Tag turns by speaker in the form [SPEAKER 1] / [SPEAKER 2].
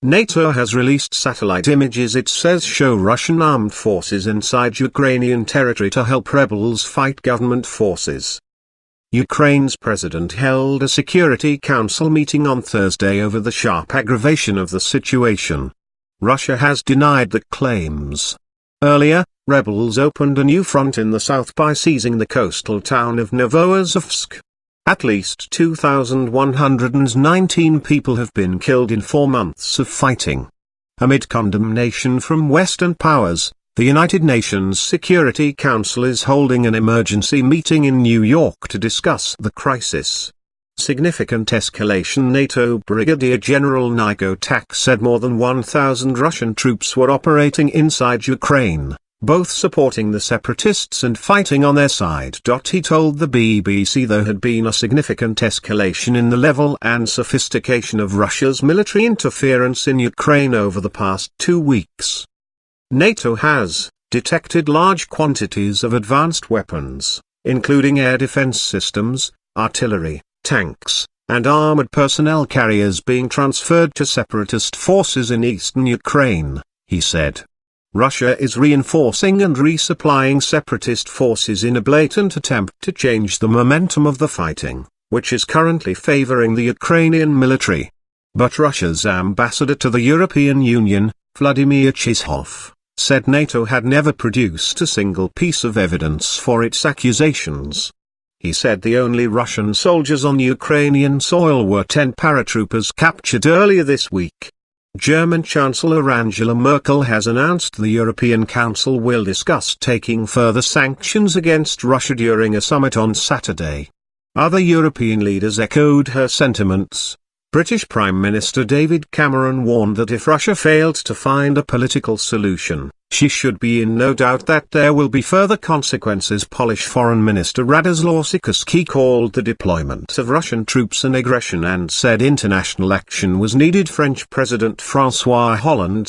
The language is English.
[SPEAKER 1] NATO has released satellite images it says show Russian armed forces inside Ukrainian territory to help rebels fight government forces. Ukraine's president held a Security Council meeting on Thursday over the sharp aggravation of the situation. Russia has denied the claims. Earlier, rebels opened a new front in the south by seizing the coastal town of Novoazovsk. At least 2,119 people have been killed in 4 months of fighting. Amid condemnation from Western powers, the United Nations Security Council is holding an emergency meeting in New York to discuss the crisis. Significant escalation. NATO Brigadier General Igor Tak said more than 1,000 Russian troops were operating inside Ukraine, both supporting the separatists and fighting on their side. He told the BBC there had been a significant escalation in the level and sophistication of Russia's military interference in Ukraine over the past 2 weeks. NATO has detected large quantities of advanced weapons, including air defense systems, artillery, tanks, and armored personnel carriers being transferred to separatist forces in eastern Ukraine, he said. Russia is reinforcing and resupplying separatist forces in a blatant attempt to change the momentum of the fighting, which is currently favoring the Ukrainian military. But Russia's ambassador to the European Union, Vladimir Chisholv, said NATO had never produced a single piece of evidence for its accusations. He said the only Russian soldiers on Ukrainian soil were 10 paratroopers captured earlier this week. German Chancellor Angela Merkel has announced the European Council will discuss taking further sanctions against Russia during a summit on Saturday. Other European leaders echoed her sentiments. British Prime Minister David Cameron warned that if Russia failed to find a political solution, she should be in no doubt that there will be further consequences. Polish Foreign Minister Radoslaw Sikorski called the deployment of Russian troops an aggression and said international action was needed. French President François Hollande